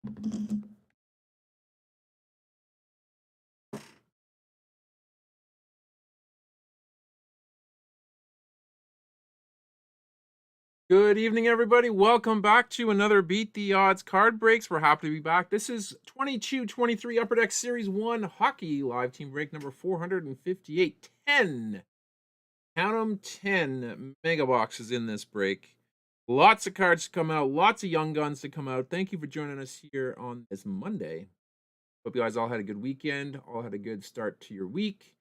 Good evening, everybody. Welcome back to another Beat the Odds card breaks. We're happy to be back. This is 22-23 Upper Deck Series 1 Hockey Live Team Break number 458. 10. Count them 10 mega boxes in this break. Lots of cards to come out, lots of young guns to come out. Thank you for joining us here on this Monday. Hope you guys all had a good weekend, all had a good start to your week.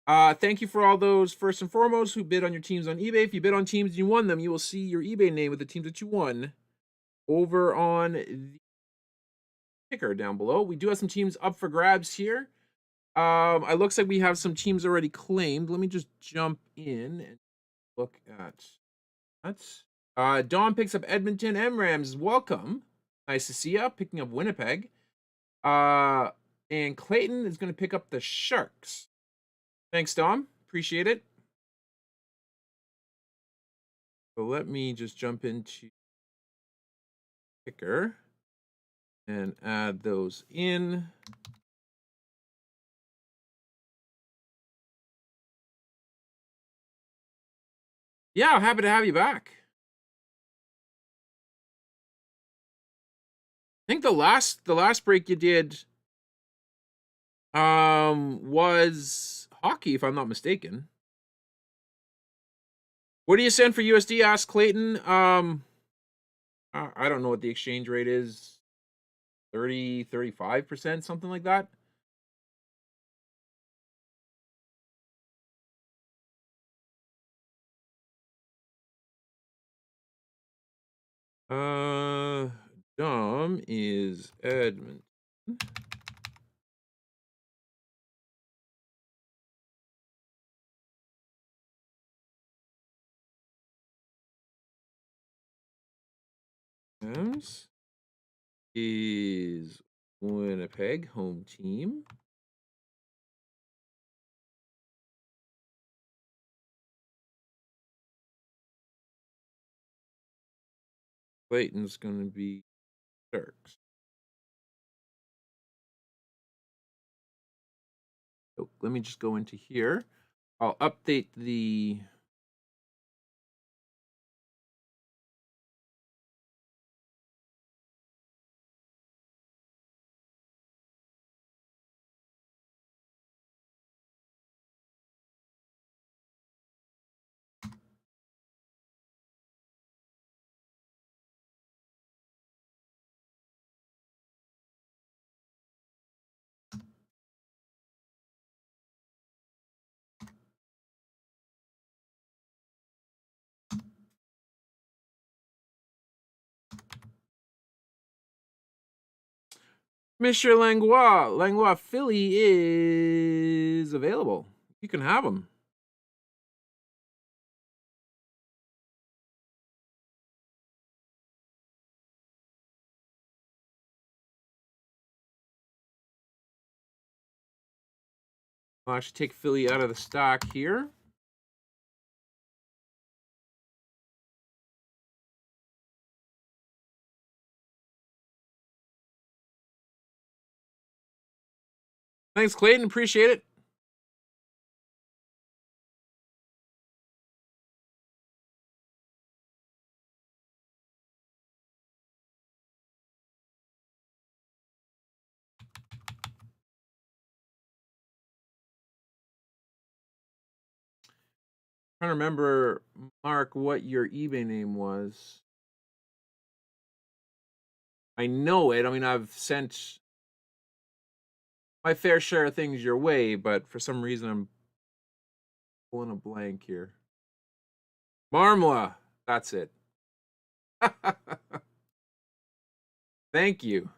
Thank you for all those, first and foremost, who bid on your teams on eBay. If you bid on teams and you won them, you will see your eBay name with the teams that you won over on the ticker down below. We do have some teams up for grabs here. It looks like we have some teams already claimed. Let me just jump in and look at that. Don picks up Edmonton. M-Rams, welcome. Nice to see ya. Picking up Winnipeg. And Clayton is going to pick up the Sharks. Thanks, Dom. Appreciate it. So let me just jump into Picker and add those in. Yeah, I'm happy to have you back. I think the last break you did was hockey, if I'm not mistaken. What do you send for USD? Asked Clayton. I don't know what the exchange rate is. 35%, something like that. Dom is Edmonton. Is Winnipeg home team. Clayton's going to be Sharks. So let me just go into here. I'll update the Monsieur Langlois. Langlois Philly is available. You can have him. I'll actually take Philly out of the stock here. Thanks, Clayton. Appreciate it. I'm trying to remember, Mark, what your eBay name was. I know it. I mean, I've sent my fair share of things your way, but for some reason I'm pulling a blank here. Marmla. That's it. Thank you.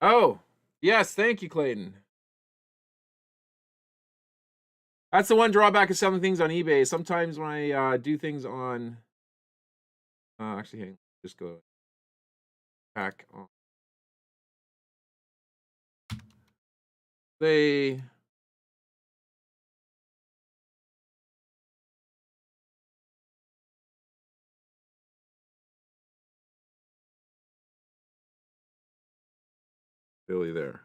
Oh, yes. Thank you, Clayton. That's the one drawback of selling things on eBay. Sometimes when I do things on, actually, hang on, just go back on. They Philly there.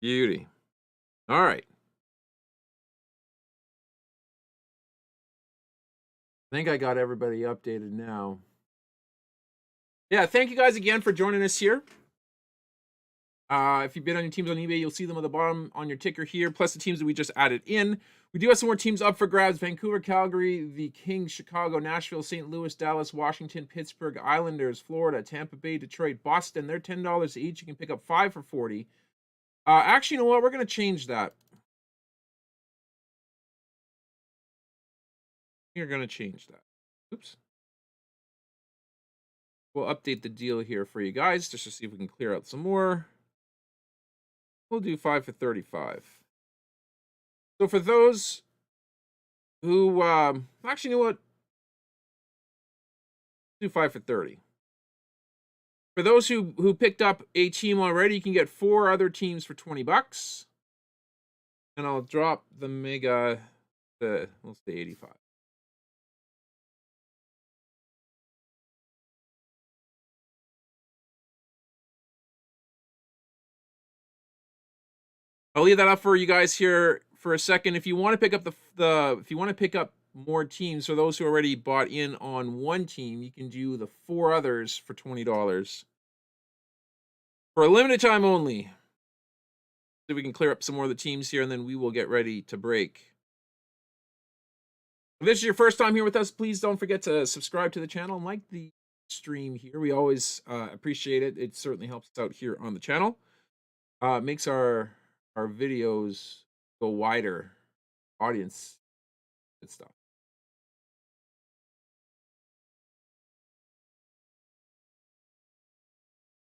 Beauty. All right. I think I got everybody updated now. Yeah, thank you guys again for joining us here. If you bid on your teams on eBay, you'll see them at the bottom on your ticker here, plus the teams that we just added in. We do have some more teams up for grabs. Vancouver, Calgary, the Kings, Chicago, Nashville, St. Louis, Dallas, Washington, Pittsburgh, Islanders, Florida, Tampa Bay, Detroit, Boston. They're $10 each. You can pick up 5 for 40. Actually, you know what? We're going to change that. We're going to change that. Oops. We'll update the deal here for you guys just to see if we can clear out some more. We'll do 5 for 35. So for those who, actually, you know what? Do 5 for 30. For those who picked up a team already, you can get 4 other teams for $20. And I'll drop the mega to, let's say 85. I'll leave that up for you guys here for a second. If you want to pick up if you want to pick up more teams, for those who already bought in on one team, you can do the 4 others for $20 for a limited time only. So we can clear up some more of the teams here, and then we will get ready to break. If this is your first time here with us, please don't forget to subscribe to the channel and like the stream here. We always appreciate it. It certainly helps us out here on the channel. Makes our videos go wider, audience, good stuff.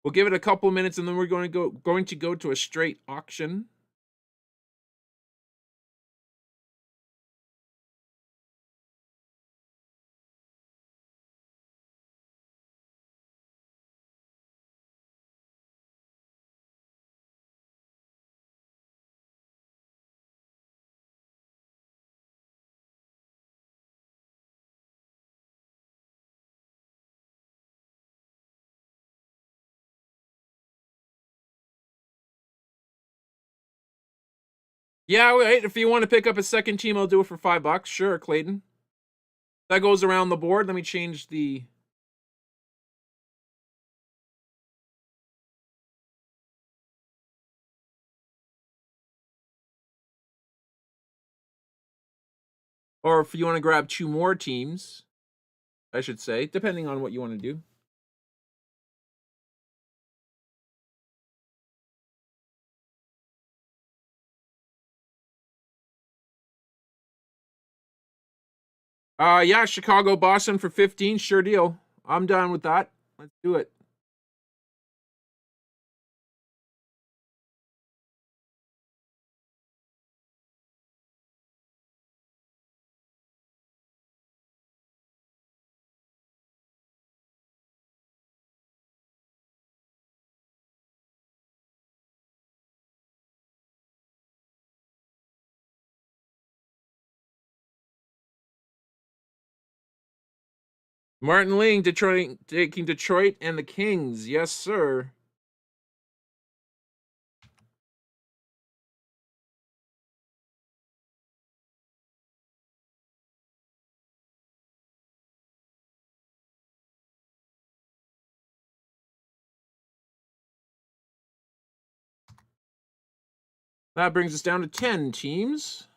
We'll give it a couple minutes, and then we're going to go to a straight auction. Yeah, wait, if you want to pick up a second team, I'll do it for $5. Sure, Clayton. That goes around the board. Let me change the... Or if you want to grab 2 more teams, I should say, depending on what you want to do. Yeah, Chicago, Boston for 15. Sure deal. I'm done with that. Let's do it. Martin Ling, Detroit, taking Detroit and the Kings. Yes, sir. That brings us down to 10 teams.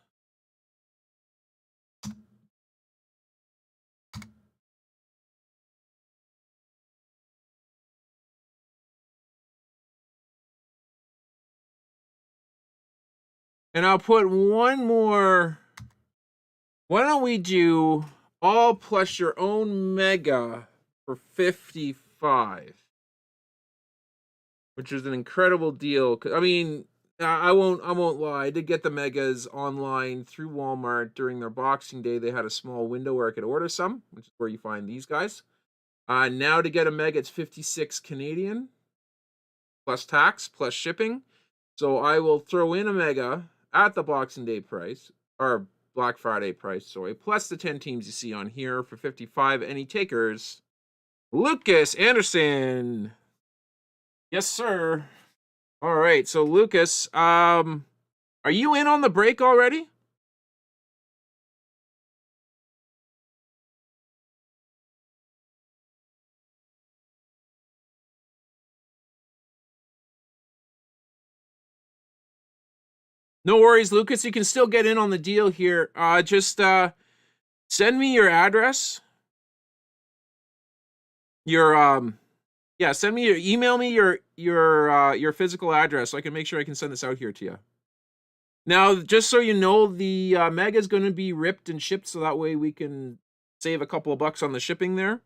And I'll put one more. Why don't we do all plus your own mega for 55? Which is an incredible deal. I mean, I won't lie. I did get the megas online through Walmart during their Boxing Day. They had a small window where I could order some, which is where you find these guys. Now to get a mega, it's 56 Canadian plus tax plus shipping. So I will throw in a mega at the Boxing Day price, or Black Friday price, sorry, plus the 10 teams you see on here for 55. Any takers? Lucas Anderson. Yes, sir. All right. So Lucas, are you in on the break already? No worries, Lucas. You can still get in on the deal here. Just send me your address. Your yeah, send me your email me your physical address so I can make sure I can send this out here to you. Now, just so you know, the Mega is going to be ripped and shipped, so that way we can save a couple of bucks on the shipping there.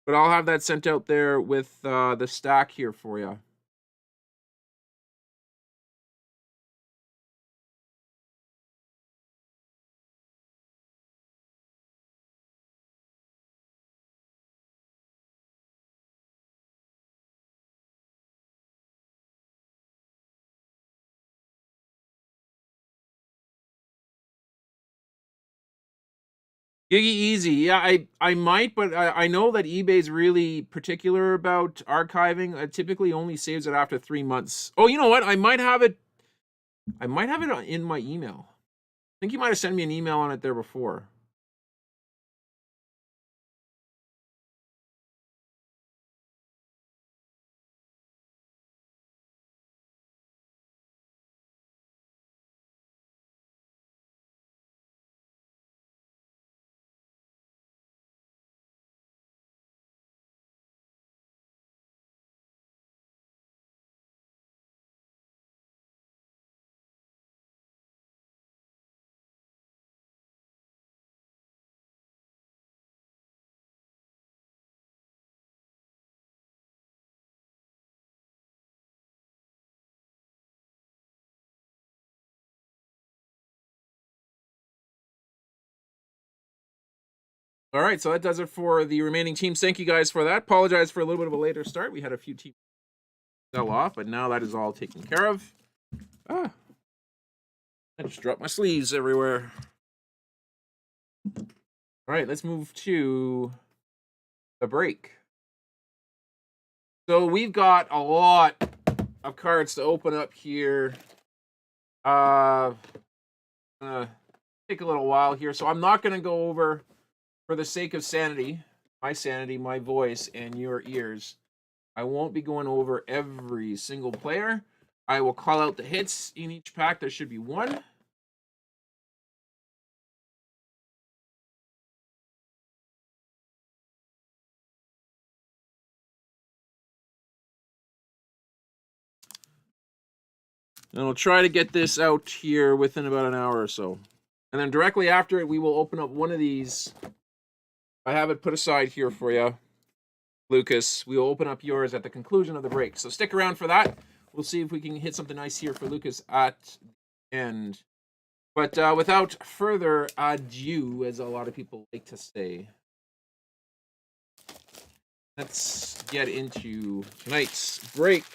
But I'll have that sent out there with the stack here for you. Giggy easy, yeah. I might, but I know that eBay's really particular about archiving. It typically only saves it after 3 months. Oh, you know what? I might have it. I might have it in my email. I think you might have sent me an email on it there before. All right, so that does it for the remaining teams. Thank you guys for that. Apologize for a little bit of a later start. We had a few teams fell off, but now that is all taken care of. Ah, I just dropped my sleeves everywhere. All right, let's move to the break. So we've got a lot of cards to open up here. Gonna take a little while here, so I'm not gonna go over, for the sake of sanity, my voice, and your ears. I won't be going over every single player. I will call out the hits in each pack. There should be one. And I'll try to get this out here within about an hour or so. And then directly after it, we will open up one of these. I have it put aside here for you, Lucas. We will open up yours at the conclusion of the break. So stick around for that. We'll see if we can hit something nice here for Lucas at the end. But without further ado, as a lot of people like to say, let's get into tonight's break.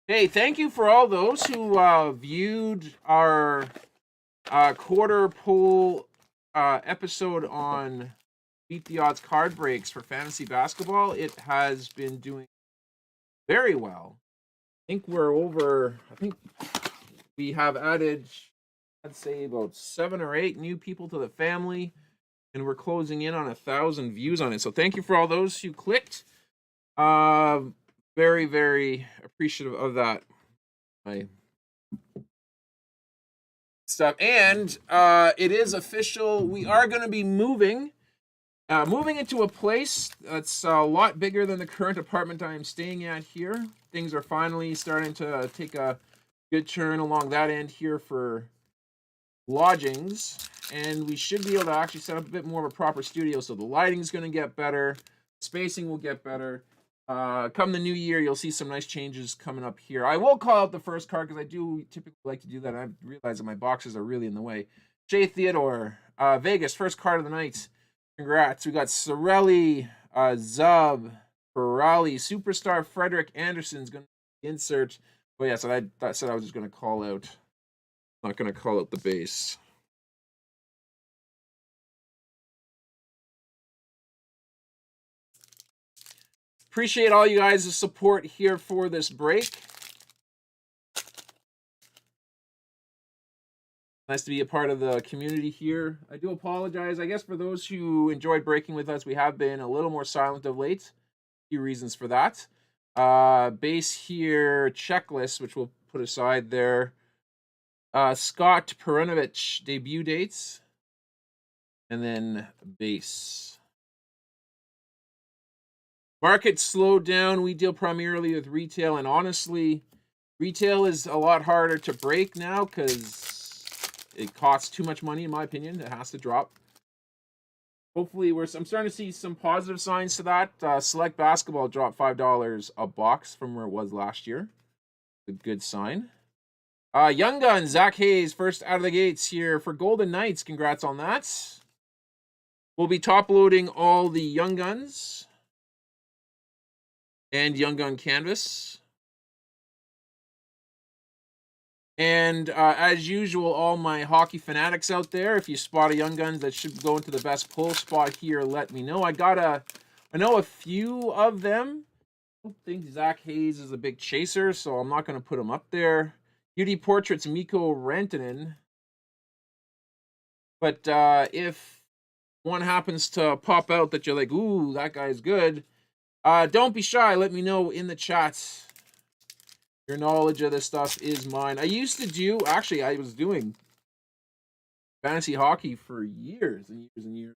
Hey, thank you for all those who viewed our quarter poll episode on Beat the Odds card breaks for fantasy basketball. It has been doing very well. I think we have added, I'd say, about 7 or 8 new people to the family, and we're closing in on 1,000 views on it. So thank you for all those who clicked. Very, very appreciative of that. My stuff. And it is official. We are going to be moving into a place that's a lot bigger than the current apartment I am staying at here. Things are finally starting to take a good turn along that end here for lodgings. And we should be able to actually set up a bit more of a proper studio. So the lighting's going to get better. Spacing will get better. Come the new year, you'll see some nice changes coming up here. I will call out the first card because I do typically like to do that. I realize that my boxes are really in the way. Shea Theodore, Vegas, first card of the night. Congrats. We got Sorelli, Zub, Ferrali, Superstar Frederick Anderson's going to insert. Oh, yeah, so that said I was just going to call out. Not going to call out the base. Appreciate all you guys' support here for this break. Nice to be a part of the community here. I do apologize. I guess for those who enjoyed breaking with us, we have been a little more silent of late. A few reasons for that. Base here, checklist, which we'll put aside there. Scott Perunovich debut dates. And then base. Market slowed down. We deal primarily with retail. And honestly, retail is a lot harder to break now because it costs too much money, in my opinion. It has to drop. Hopefully, I'm starting to see some positive signs to that. Select Basketball dropped $5 a box from where it was last year. A good sign. Young Gun, Zach Hayes, first out of the gates here for Golden Knights. Congrats on that. We'll be top loading all the Young Guns and Young Gun canvas. And as usual, all my hockey fanatics out there, if you spot a Young Guns that should go into the best pull spot here, let me know. I know a few of them. I don't think Zach Hayes is a big chaser, so I'm not going to put him up there. Beauty Portraits, Mikko Rantanen. But if one happens to pop out that you're like, ooh, that guy's good, don't be shy. Let me know in the chat. Your knowledge of this stuff is mine. I was doing fantasy hockey for years and years and years,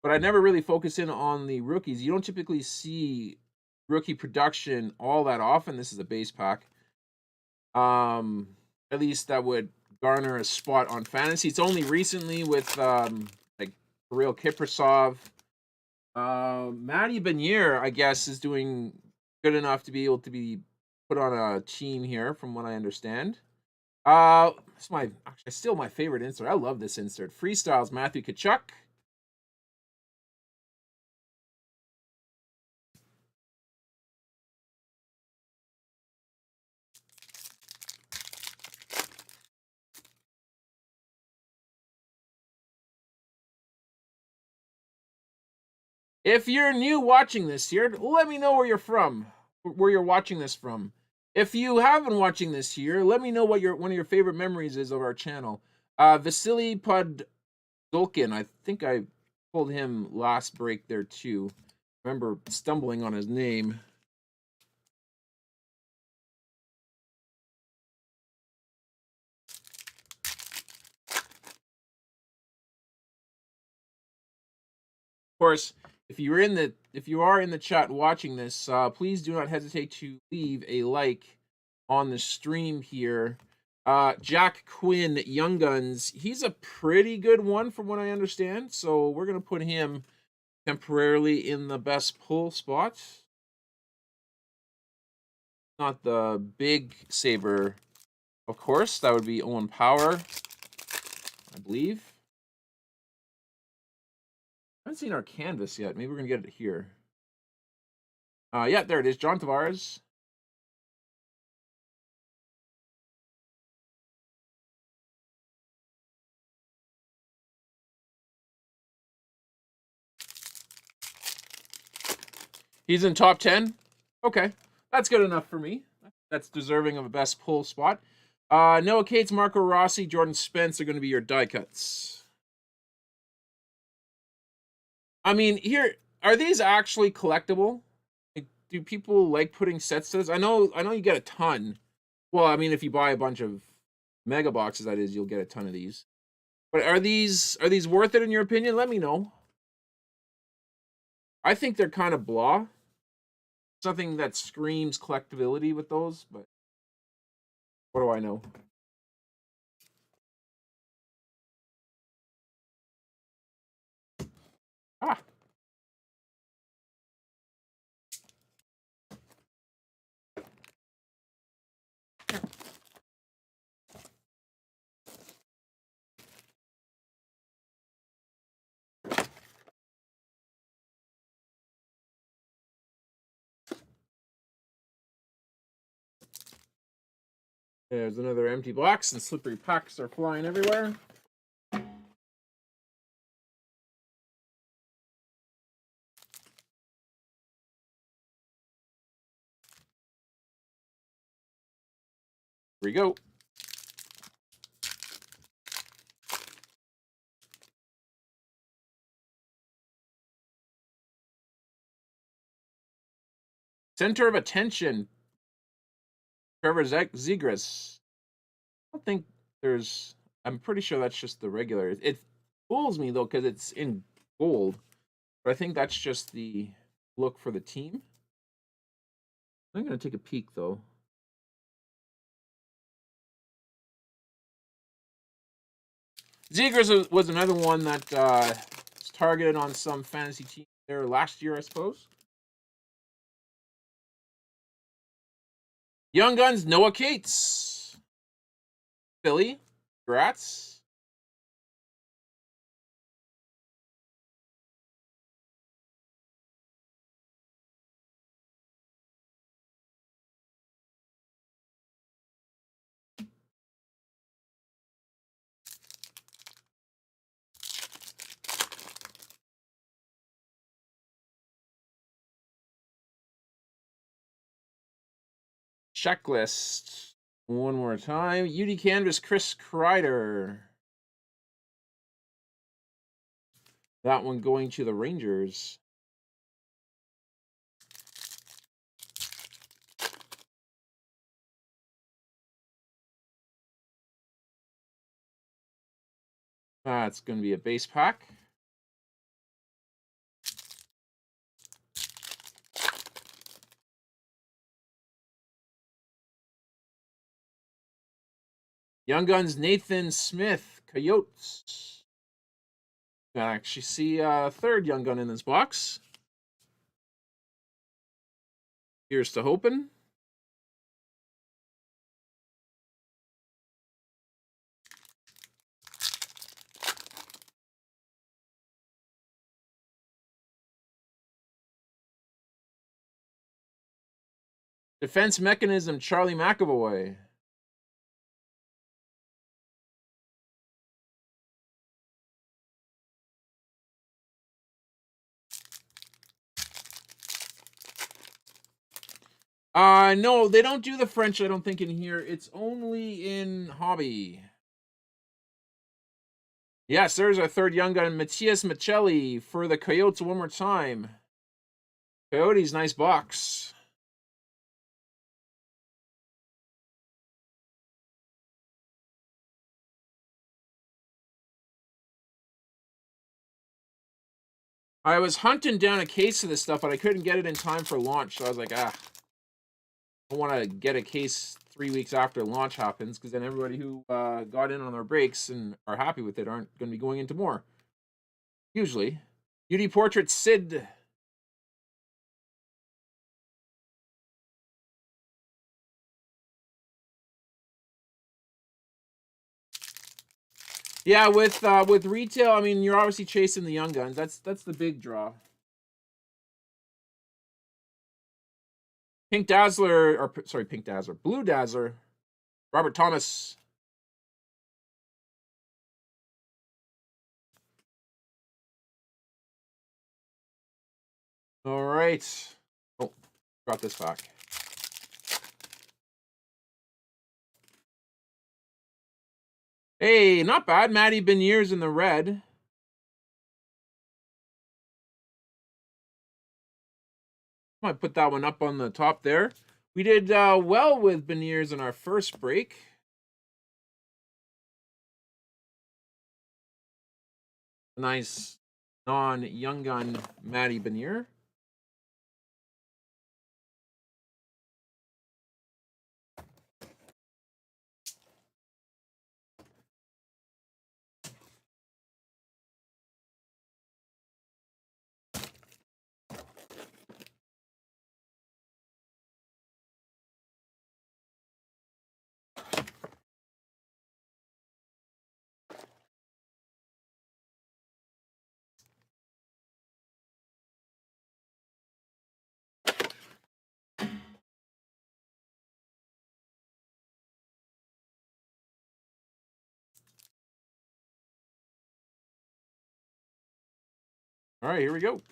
but I never really focused in on the rookies. You don't typically see rookie production all that often. This is a base pack. At least that would garner a spot on fantasy. It's only recently with like Kirill Kaprizov. Matty Benier, I guess, is doing good enough to be able to be put on a team here, from what I understand. It's still my favorite insert. I love this insert. Freestyles, Matthew Tkachuk. If you're new watching this here, let me know where you're from, where you're watching this from. If you have been watching this here, let me know what one of your favorite memories is of our channel. Vasily Podzolkin, I think I pulled him last break there too. I remember stumbling on his name. Of course, if you are in the chat watching this, please do not hesitate to leave a like on the stream here. Jack Quinn, Young Guns, he's a pretty good one from what I understand, so we're gonna put him temporarily in the best pull spot. Not the big saver, of course. That would be Owen Power, I believe. I haven't seen our canvas yet. Maybe we're gonna get it here. Yeah, there it is. John Tavares. He's in top 10. Okay, that's good enough for me. That's deserving of a best pull spot. Noah Cates, Marco Rossi, Jordan Spence are going to be your die cuts. I mean, here, are these actually collectible? Do people like putting sets to this? I know you get a ton. Well, I mean, if you buy a bunch of mega boxes, that is, you'll get a ton of these. But are these worth it in your opinion? Let me know. I think they're kind of blah. Something that screams collectability with those, but what do I know? Ah. There's another empty box, and slippery packs are flying everywhere. we go. Center of attention, Trevor Zegras. I don't think there's. I'm pretty sure that's just the regular. It fools me though because it's in gold, but I think that's just the look for the team. I'm gonna take a peek though. Zegras was another one that was targeted on some fantasy team there last year, I suppose. Young Guns, Noah Cates. Philly, congrats. Checklist. One more time. UD Canvas, Chris Kreider. That one going to the Rangers. That's going to be a base pack. Young Guns, Nathan Smith, Coyotes. I actually see a third Young Gun in this box. Here's to hoping. Defense Mechanism, Charlie McAvoy. No, they don't do the French, I don't think, in here. It's only in Hobby. Yes, there's our third Young Gun, Matias Maccelli for the Coyotes one more time. Coyotes, nice box. I was hunting down a case of this stuff, but I couldn't get it in time for launch, so I was like, I want to get a case 3 weeks after launch happens, because then everybody who got in on their breaks and are happy with it aren't going to be going into more. Usually. UD Portrait, Sid. Yeah, with retail, I mean, you're obviously chasing the Young Guns. That's the big draw. Pink Dazzler, or sorry, Pink Dazzler, Blue Dazzler, Robert Thomas. All right. Oh, brought this back. Hey, not bad. Matty Beniers in the red. Might put that one up on the top there. We did well with Beniers in our first break. Nice non-Young Gun Matty Benier. All right, here we go.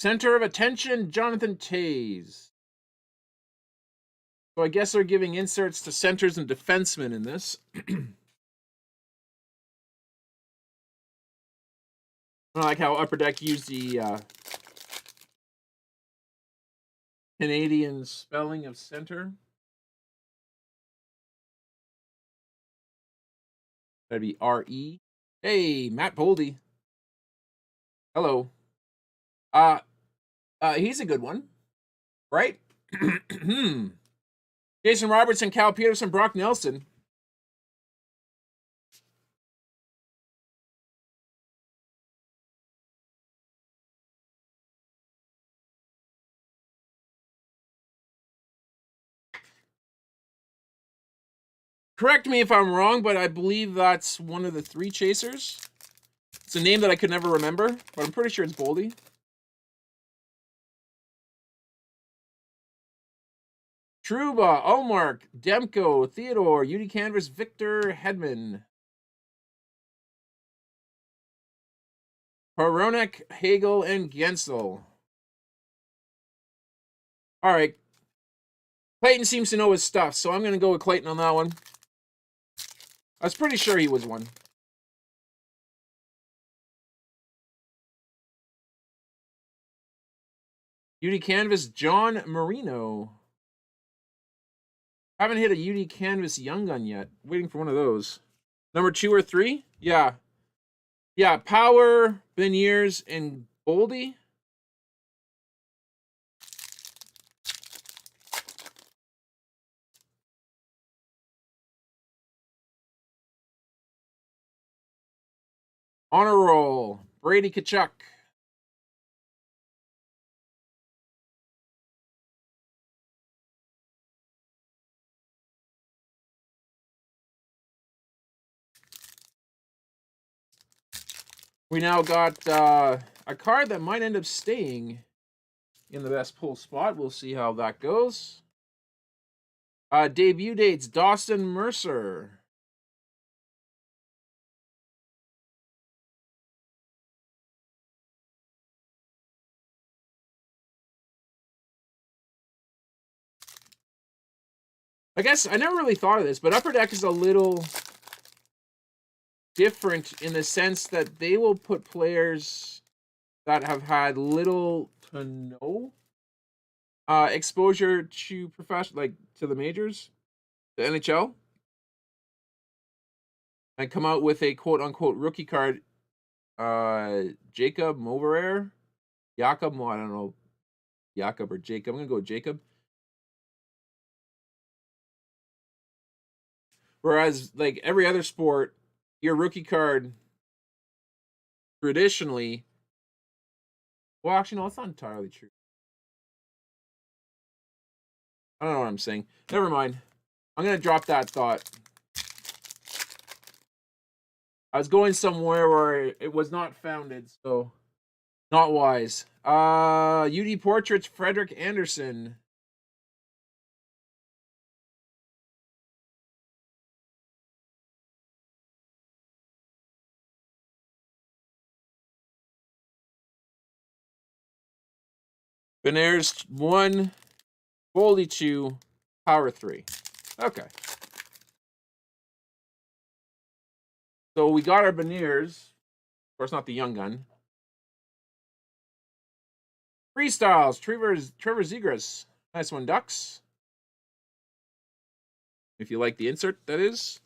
Center of attention, Jonathan Toews. So I guess they're giving inserts to centers and defensemen in this. I like how Upper Deck used the Canadian spelling of center. That'd be R-E. Hey, Matt Boldy. Hello. He's a good one, right? Jason Robertson, Cal Peterson, Brock Nelson. Correct me if I'm wrong, but I believe that's one of the 3 chasers. It's a name that I could never remember, but I'm pretty sure it's Boldy. Truba, Allmark, Demko, Theodore, UD Canvas, Victor, Hedman. Hronek, Hagel, and Gensel. All right. Clayton seems to know his stuff, so I'm going to go with Clayton on that one. I was pretty sure he was one. UD Canvas, John Marino. Haven't hit a UD Canvas Young Gun yet. Waiting for one of those. Number 2 or 3? Yeah. Yeah, Power, Beniers, and Boldy. Honor Roll, Brady Tkachuk. We now got a card that might end up staying in the best pull spot. We'll see how that goes. Debut dates, Dawson Mercer. I guess I never really thought of this, but Upper Deck is a little different in the sense that they will put players that have had little to no exposure to professional, like to the majors, the NHL, and come out with a quote unquote rookie card. Jacob Moverer, Jakob, I don't know, Jakob or Jacob. I'm gonna go with Jacob. Whereas, like every other sport, your rookie card traditionally, well, actually, no, it's not entirely true. I don't know what I'm saying. Never mind. I'm gonna drop that thought. I was going somewhere where it was not founded, so not wise. UD Portraits, Frederick Anderson. Beniers 1, Boldy 2, Power 3. Okay. So we got our Beniers. Of course, not the Young Gun. Freestyles, Trevor Zegras. Nice one, Ducks. If you like the insert, that is.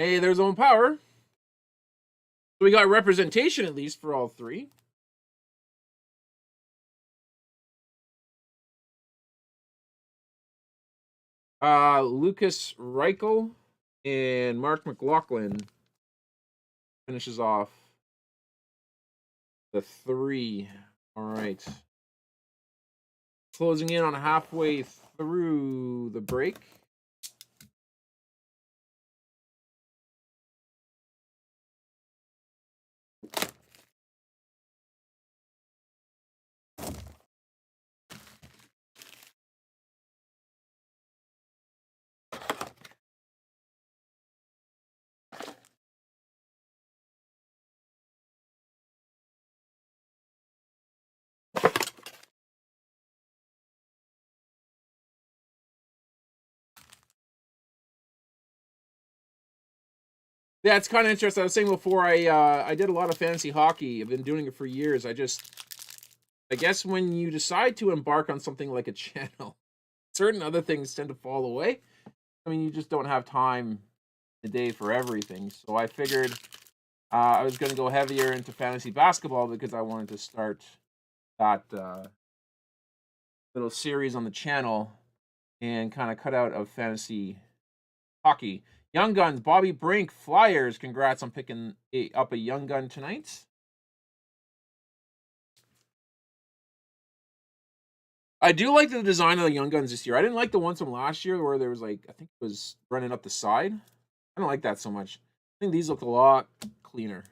Hey, there's Owen Power. So we got representation at least for all 3. Lucas Reichel and Mark McLaughlin finishes off the 3. All right. Closing in on halfway through the break. Yeah, it's kind of interesting. I was saying before, I did a lot of fantasy hockey. I've been doing it for years. I guess when you decide to embark on something like a channel, certain other things tend to fall away. I mean, you just don't have time a day for everything. So I figured I was going to go heavier into fantasy basketball because I wanted to start that little series on the channel and kind of cut out of fantasy hockey. Young Guns, Bobby Brink, Flyers. Congrats on picking up a Young Gun tonight. I do like the design of the Young Guns this year. I didn't like the ones from last year where there was like, I think it was running up the side. I don't like that so much. I think these look a lot cleaner.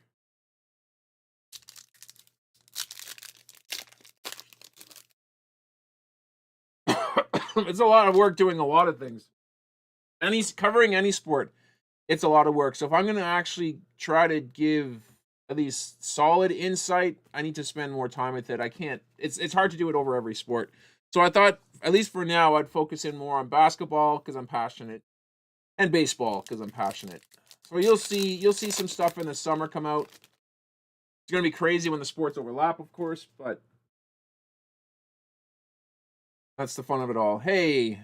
It's a lot of work doing a lot of things. Covering any sport, it's a lot of work. So if I'm going to actually try to give at least solid insight, I need to spend more time with it. I can't. It's hard to do it over every sport. So I thought, at least for now, I'd focus in more on basketball because I'm passionate, and baseball because I'm passionate. So you'll see some stuff in the summer come out. It's gonna be crazy when the sports overlap, of course, but that's the fun of it all. Hey,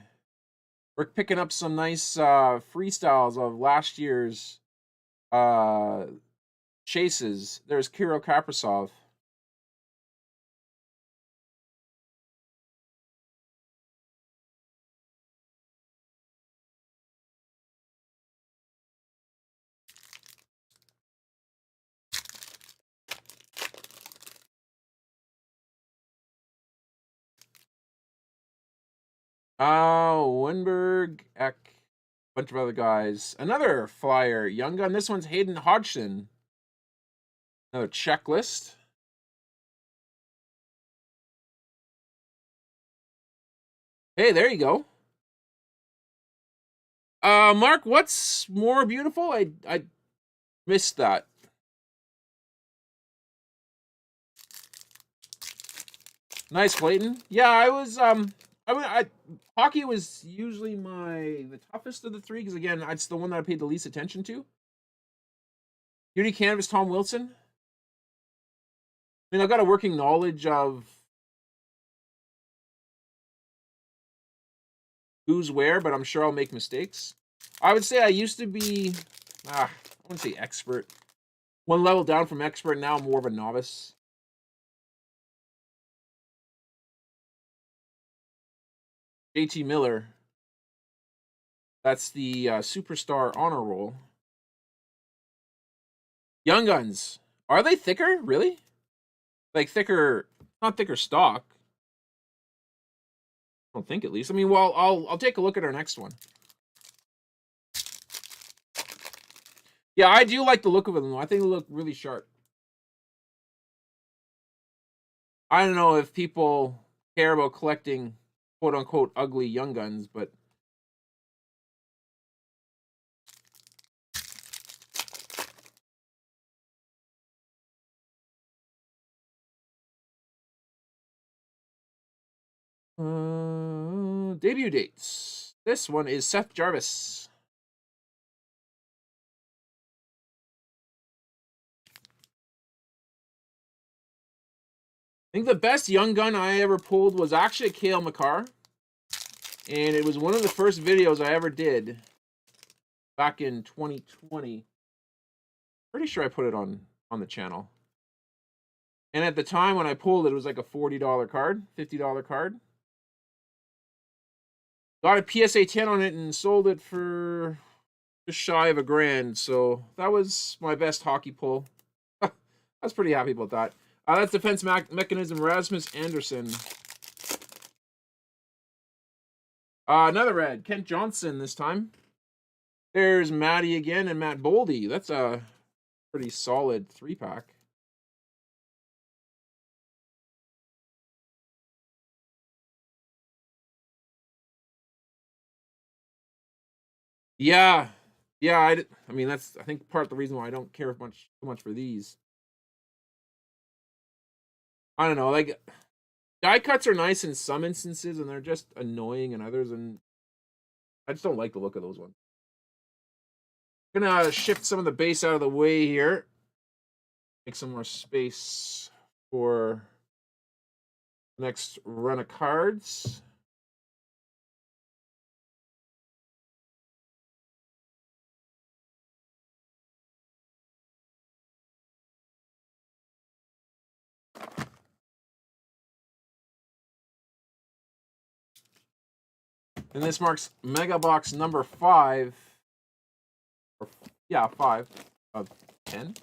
we're picking up some nice freestyles of last year's uh, chases. There's Kirill Kaprizov. Winberg, Eck, bunch of other guys. Another flyer, Young Gun. This one's Hayden Hodgson. Another checklist. Hey, there you go. Mark, what's more beautiful? I missed that. Nice, Clayton. Yeah, I hockey was usually the toughest of the three because again, it's the one that I paid the least attention to. Beauty Canvas, Tom Wilson. I mean, I've got a working knowledge of who's where, but I'm sure I'll make mistakes. I would say I used to be, I wouldn't say expert. One level down from expert, now I'm more of a novice. JT Miller. That's the superstar honor roll. Young Guns. Are they thicker? Really? Like thicker, not thicker stock. I don't think at least. I mean, well, I'll take a look at our next one. Yeah, I do like the look of them. I think they look really sharp. I don't know if people care about collecting quote unquote ugly Young Guns, but debut dates. This one is Seth Jarvis. I think the best Young Gun I ever pulled was actually a Cale Makar. And it was one of the first videos I ever did back in 2020. Pretty sure I put it on the channel. And at the time when I pulled it, it was like a $40 card, $50 card. Got a PSA 10 on it and sold it for just shy of $1,000. So that was my best hockey pull. I was pretty happy about that. That's Defense Mechanism, Rasmus Anderson. Another red, Kent Johnson this time. There's Matty again and Matt Boldy. That's a pretty solid 3-pack. Yeah, yeah. I mean, that's I think part of the reason why I don't care too much for these. I don't know, like die cuts are nice in some instances, and they're just annoying in others, and I just don't like the look of those ones. Gonna shift some of the base out of the way here. Make some more space for the next run of cards. And this marks Mega Box number 5. Or, yeah, 5 of 10.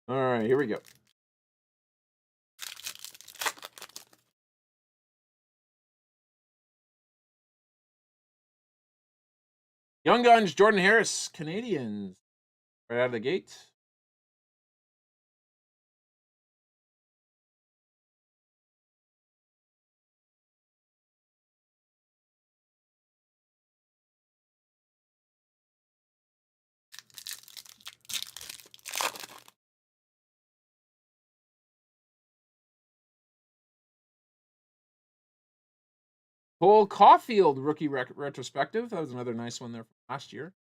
All right, here we go. Young Guns, Jordan Harris, Canadians, right out of the gate. Cole Caulfield, rookie retrospective. That was another nice one there from last year.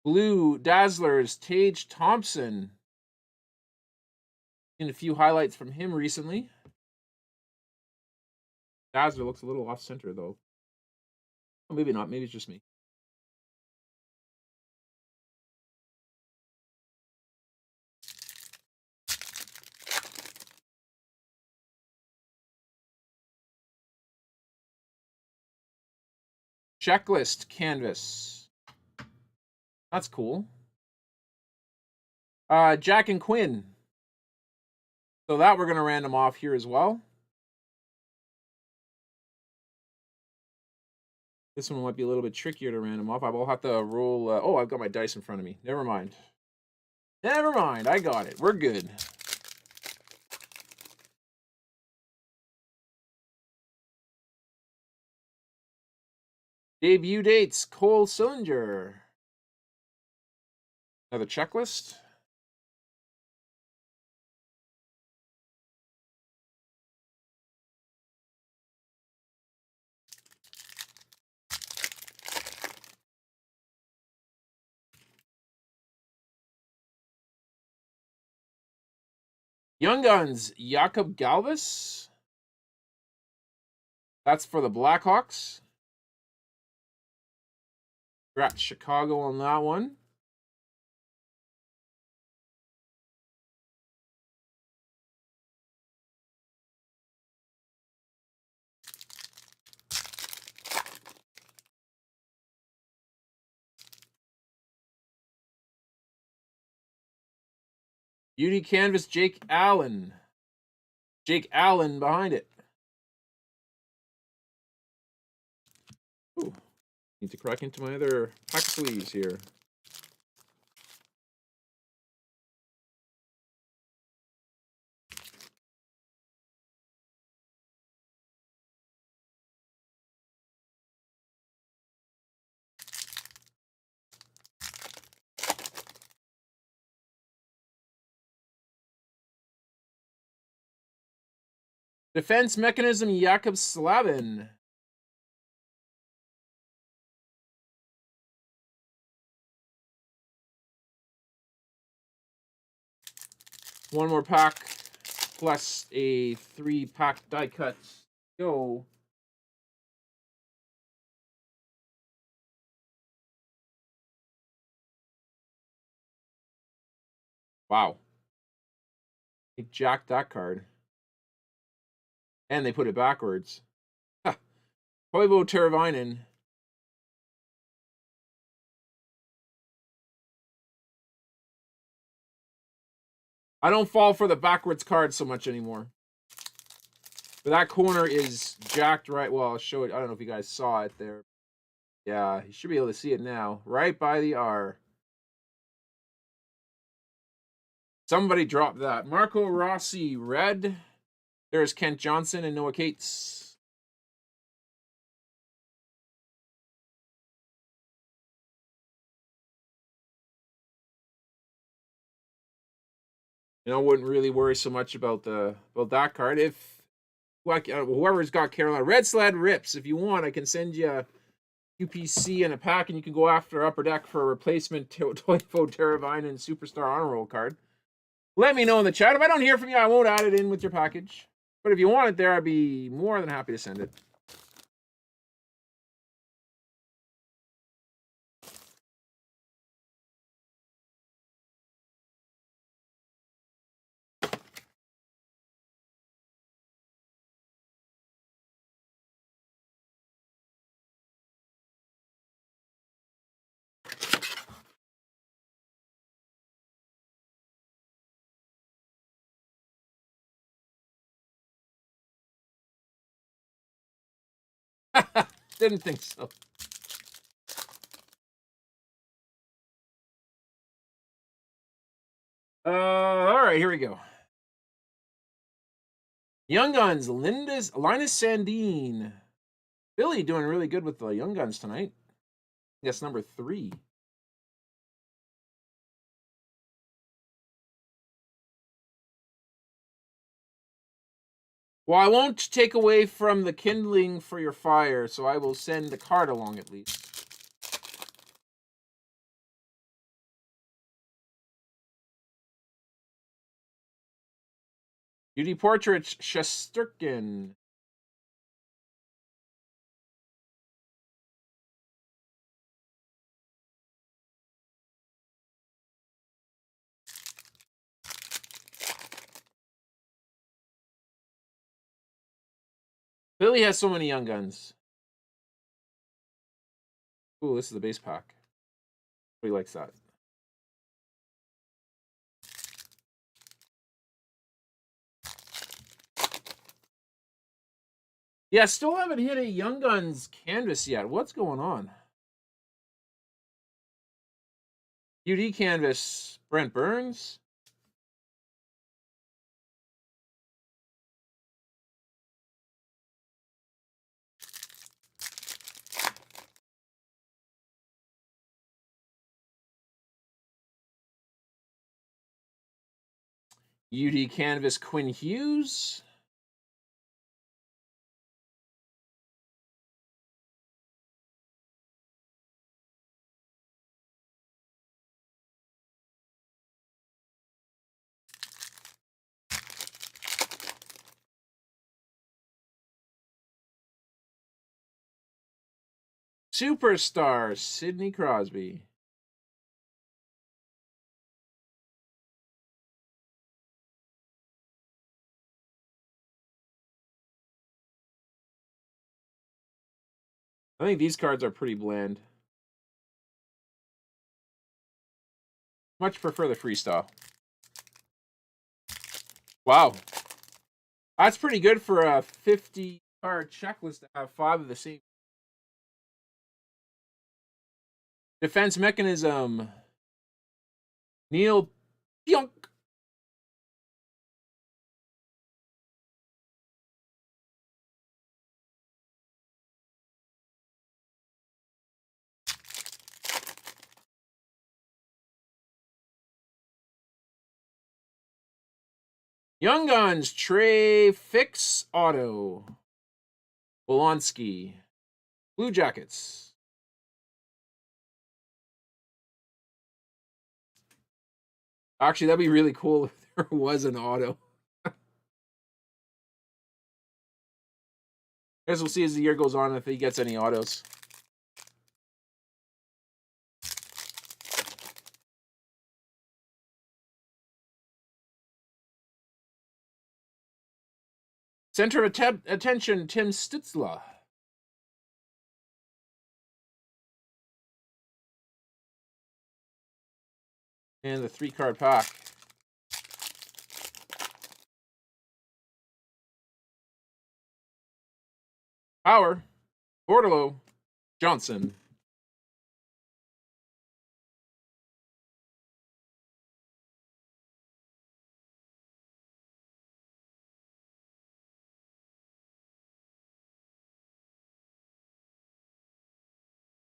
Blue Dazzlers, Tage Thompson. Seen a few highlights from him recently. Dazzler looks a little off center though. Oh, maybe not. Maybe it's just me. Checklist canvas. That's cool. Jack and Quinn. So that we're going to random off here as well. This one might be a little bit trickier to random off. I will have to roll. Oh, I've got my dice in front of me. Never mind. Never mind. I got it. We're good. Debut dates, Cole Sillinger. Another checklist. Young Guns, Jakob Galvis. That's for the Blackhawks. Congrats, Chicago, on that one. Beauty Canvas, Jake Allen. Jake Allen behind it. Ooh. Need to crack into my other pack sleeves here. Defense Mechanism, Jakob Slavin. One more pack plus a 3-pack die cut. Go. Wow. He jacked that card. And they put it backwards. Toivo Teravainen. I don't fall for the backwards card so much anymore. But that corner is jacked right. Well, I'll show it. I don't know if you guys saw it there. Yeah, you should be able to see it now. Right by the R. Somebody dropped that. Marco Rossi, red. There's Kent Johnson and Noah Cates. I wouldn't really worry so much about that card. If whoever's got Carolina Red Sled rips, if you want, I can send you a UPC and a pack, and you can go after Upper Deck for a replacement Toivo Teravainen and Superstar Honor Roll card. Let me know in the chat. If I don't hear from you, I won't add it in with your package. But if you want it there, I'd be more than happy to send it. Didn't think so. All right, here we go. Young Guns, Linus Sandine. Billy doing really good with the Young Guns tonight. That's number 3. Well, I won't take away from the kindling for your fire, so I will send the card along at least. Beauty Portraits, Shesterkin. Billy has so many Young Guns. Ooh, this is the base pack. He likes that. Yeah, still haven't hit a Young Guns canvas yet. What's going on? UD canvas, Brent Burns. UD canvas, Quinn Hughes. Superstar, Sidney Crosby. I think these cards are pretty bland. Much prefer the freestyle. Wow. That's pretty good for a 50 card checklist to have 5 of the same. Defense Mechanism. Neil Pionk. Young Guns, Trey Fix Auto. Bolonsky. Blue Jackets. Actually, that'd be really cool if there was an auto. I guess we'll see as the year goes on if he gets any autos. Center of attention, Tim Stützle. And the 3-card pack. Power, Bordalo, Johnson.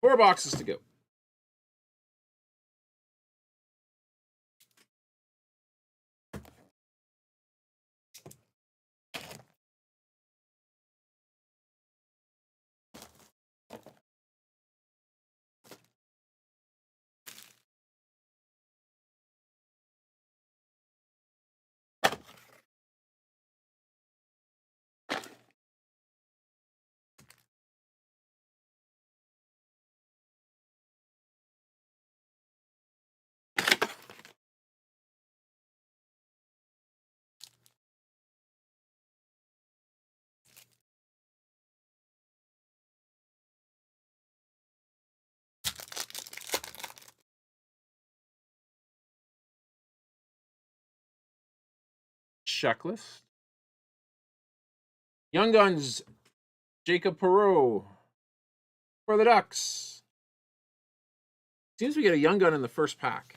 Four boxes to go. Checklist. Young Guns, Jacob Perreault for the Ducks. Seems we get a Young Gun in the first pack.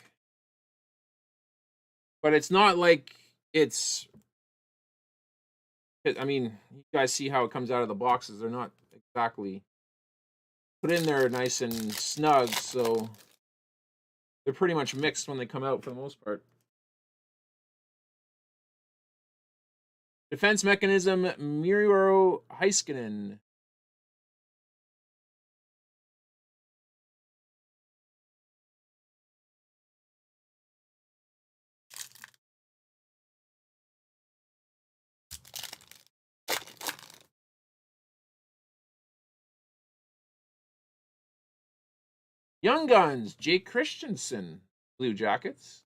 But it's not like it's... I mean, you guys see how it comes out of the boxes. They're not exactly put in there nice and snug, so they're pretty much mixed when they come out for the most part. Defense Mechanism, Miro Heiskanen. Young Guns, Jake Christensen, Blue Jackets.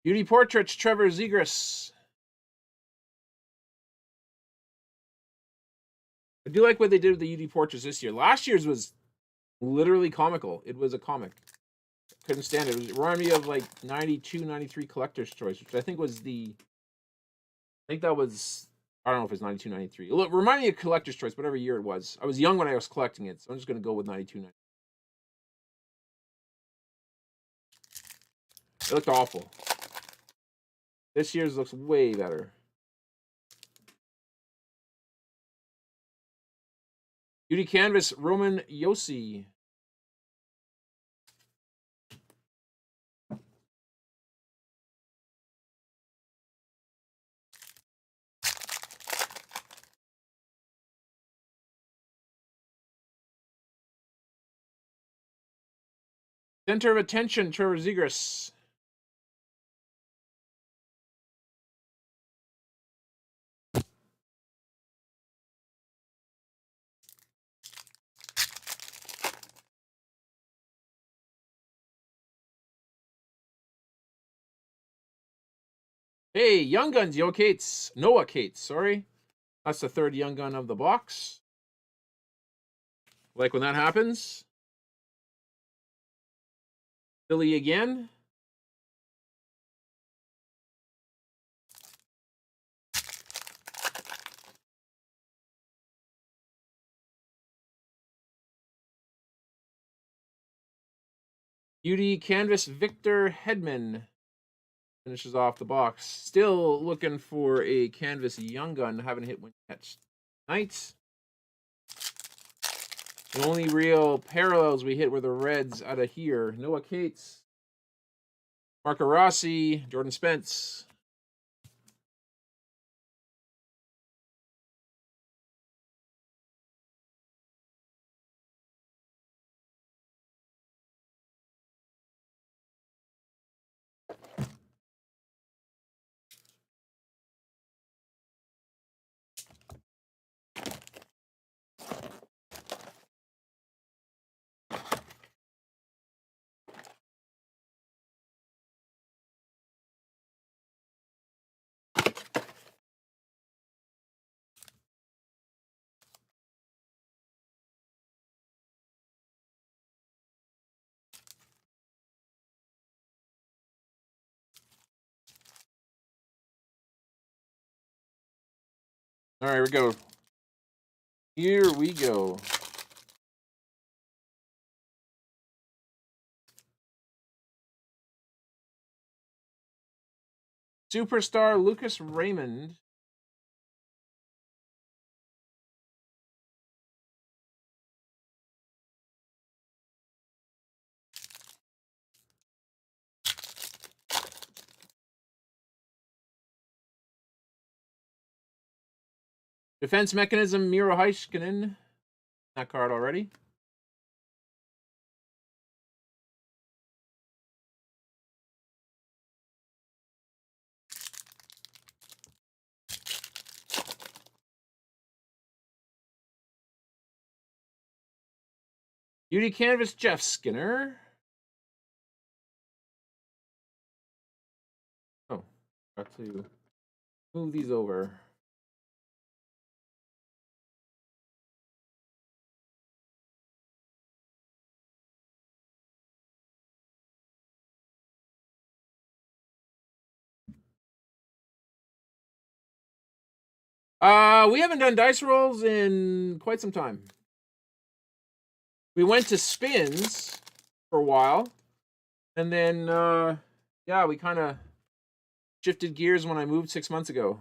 Beauty Portraits, Trevor Zegras. I do like what they did with the UD Portraits this year. Last year's was literally comical. It was a comic. Couldn't stand it. It reminded me of like 92, 93 Collector's Choice, which I think was the... I think that was... I don't know if it's 92, 93. Look, remind me of Collector's Choice, whatever year it was. I was young when I was collecting it, so I'm just going to go with 92, 93. It looked awful. This year's looks way better. Beauty Canvas, Roman Josi. Center of attention, Trevor Zegras. Hey, Young Guns, Noah Cates, sorry. That's the third Young Gun of the box. Like when that happens. Philly again. Beauty Canvas, Victor Hedman. Finishes off the box. Still looking for a Canvas Young Gun. Haven't hit one yet tonight. The only real parallels we hit were the Reds out of here. Noah Cates, Marco Rossi, Jordan Spence. All right, here we go. Here we go. Superstar Lucas Raymond. Defense Mechanism, Miro Heiskanen. That card already. Beauty Canvas, Jeff Skinner. Oh, got to move these over. We haven't done dice rolls in quite some time. We went to spins for a while, and then yeah, we kind of shifted gears when I moved 6 months ago.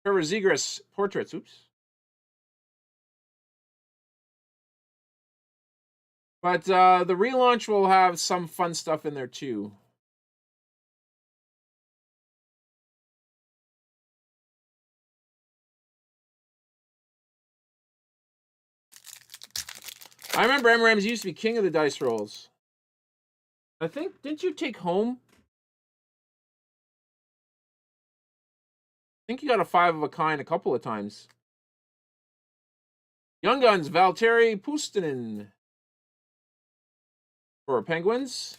Trevor Zegras portraits. Oops. But the relaunch will have some fun stuff in there too. I remember MRAMs used to be king of the dice rolls. I think, didn't you take home? I think you got a 5 of a kind a couple of times. Young Guns, Valtteri Puustinen for Penguins.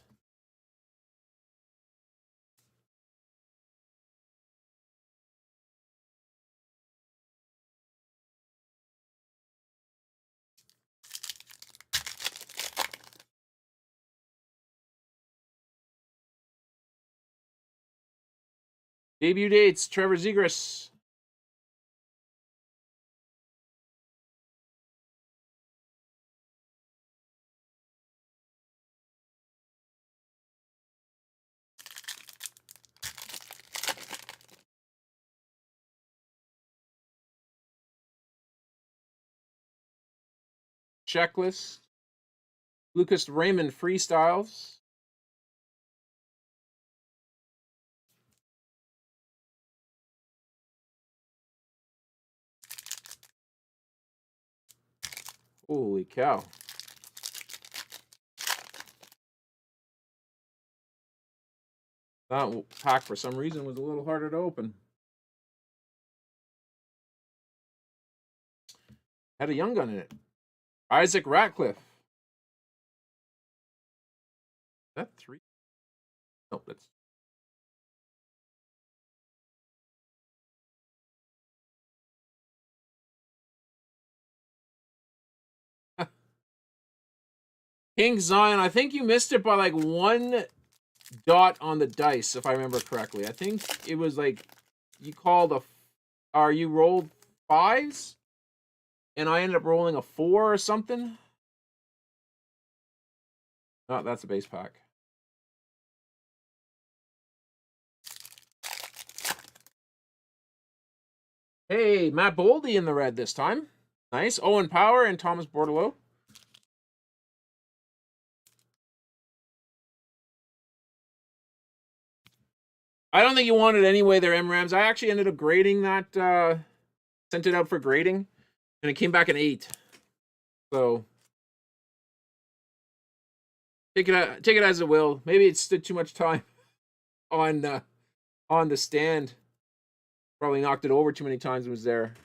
Debut dates, Trevor Zegras. Checklist. Lucas Raymond freestyles. Holy cow. That pack, for some reason, was a little harder to open. Had a Young Gun in it. Isaac Ratcliffe. Is that 3? Nope, that's... King Zion, I think you missed it by like 1 dot on the dice, if I remember correctly. I think it was like you called you rolled 5s, and I ended up rolling a 4 or something. Oh, that's a base pack. Hey, Matt Boldy in the red this time. Nice. Owen Power and Thomas Bordelot. I don't think you wanted it anyway there, MRAMs. I actually ended up grading that, sent it out for grading, and it came back an 8. So take it as it will. Maybe it stood too much time on the stand. Probably knocked it over too many times and was there.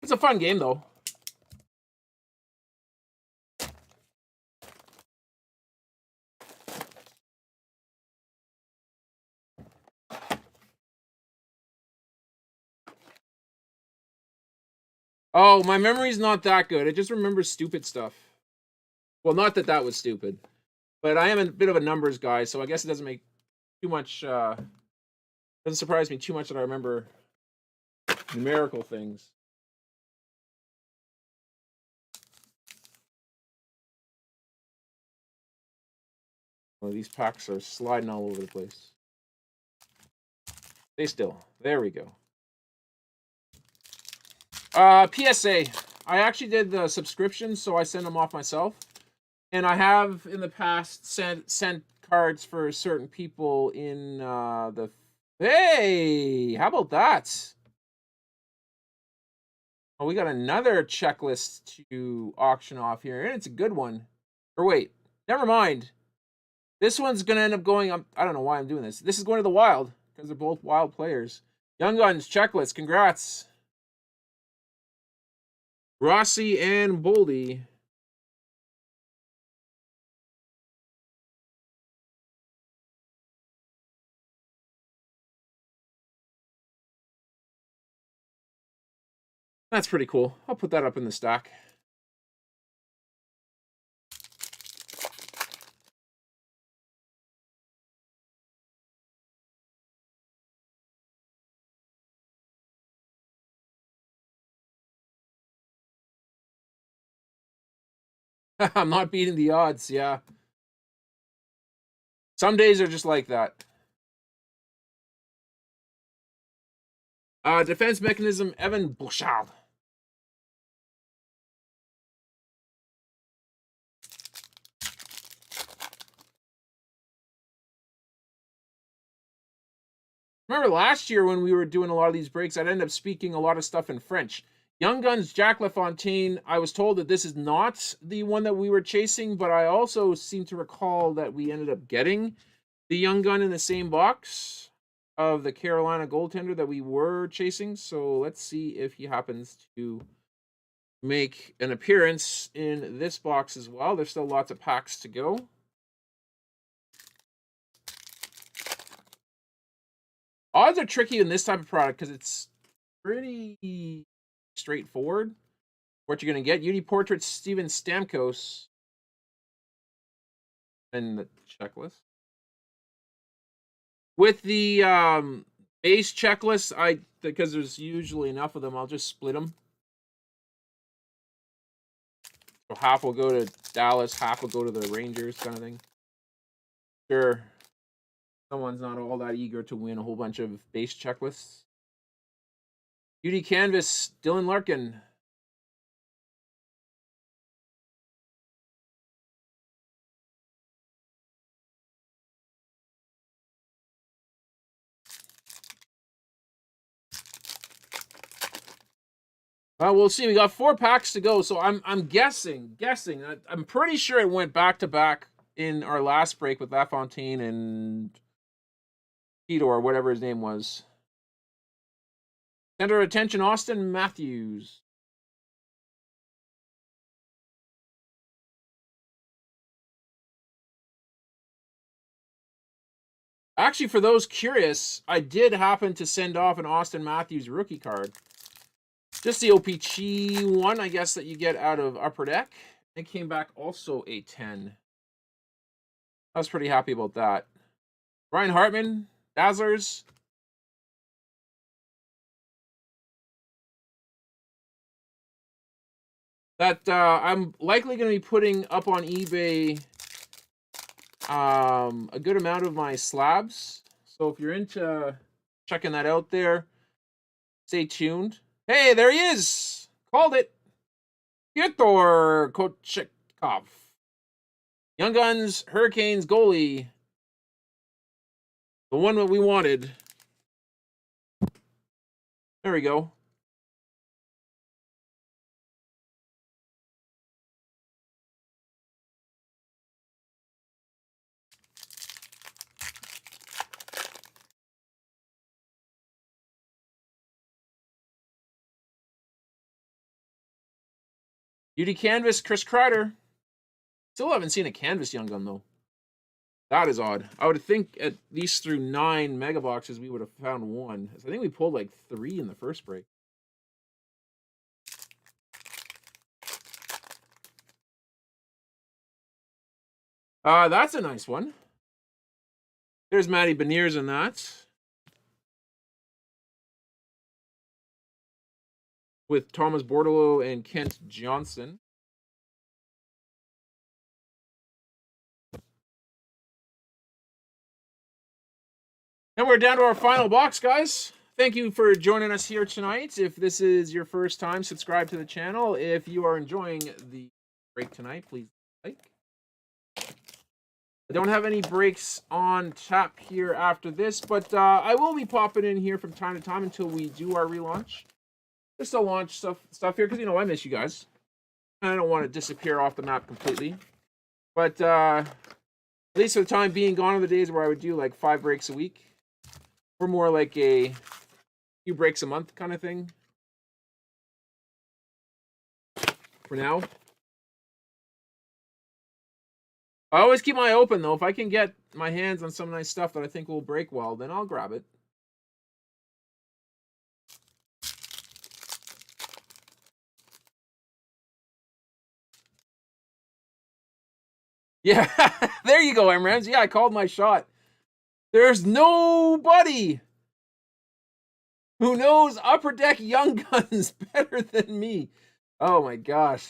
It's a fun game, though. Oh, my memory's not that good. It just remembers stupid stuff. Well, not that that was stupid, but I am a bit of a numbers guy, so I guess it doesn't make too much. Doesn't surprise me too much that I remember numerical things. Well, these packs are sliding all over the place. Stay still. There we go. PSA. I actually did the subscription, so I send them off myself. And I have in the past sent cards for certain people in the. Hey, how about that? Oh, we got another checklist to auction off here, and it's a good one. Or wait, never mind. This one's gonna end up going up. I don't know why I'm doing this. This is going to the Wild because they're both Wild players. Young Guns checklist. Congrats, Rossi and Boldy. That's pretty cool. I'll put that up in the stack. I'm not beating the odds, yeah. Some days are just like that. Defense mechanism, Evan Bouchard. Remember last year when we were doing a lot of these breaks, I'd end up speaking a lot of stuff in French. Young Guns, Jack LaFontaine, I was told that this is not the one that we were chasing, but I also seem to recall that we ended up getting the Young Gun in the same box of the Carolina goaltender that we were chasing. So let's see if he happens to make an appearance in this box as well. There's still lots of packs to go. Odds are tricky in this type of product because it's pretty straightforward. What you're going to get, Uni Portraits, Steven Stamkos, and the checklist. With the base checklist, because there's usually enough of them, I'll just split them. So half will go to Dallas, half will go to the Rangers, kind of thing. Sure, someone's not all that eager to win a whole bunch of base checklists. Beauty Canvas, Dylan Larkin. We'll see. We got 4 packs to go, so I'm guessing. I'm pretty sure it went back to back in our last break with LaFontaine and Fedor, whatever his name was. Center attention, Austin Matthews. Actually, for those curious, I did happen to send off an Austin Matthews rookie card. Just the OPC one, I guess, that you get out of Upper Deck. It came back also a 10. I was pretty happy about that. Ryan Hartman, Dazzlers. That I'm likely going to be putting up on eBay a good amount of my slabs. So if you're into checking that out there, stay tuned. Hey, there he is! Called it! Fyodor Kochetkov. Young Guns, Hurricanes goalie. The one that we wanted. There we go. Beauty Canvas, Chris Kreider. Still haven't seen a Canvas Young Gun, though. That is odd. I would think at least through 9 mega boxes, we would have found one. I think we pulled like 3 in the first break. That's a nice one. There's Matty Beniers in that. With Thomas Bordeleau and Kent Johnson. And we're down to our final box, guys. Thank you for joining us here tonight. If this is your first time, subscribe to the channel. If you are enjoying the break tonight, please like. I don't have any breaks on tap here after this, but I will be popping in here from time to time until we do our relaunch. Just to launch stuff here, because, you know, I miss you guys. I don't want to disappear off the map completely. But at least for the time being, gone are the days where I would do like 5 breaks a week. Or more like a few breaks a month kind of thing. For now. I always keep my eye open, though. If I can get my hands on some nice stuff that I think will break well, then I'll grab it. Yeah, there you go, MRAMs. Yeah, I called my shot. There's nobody who knows Upper Deck Young Guns better than me. Oh my gosh.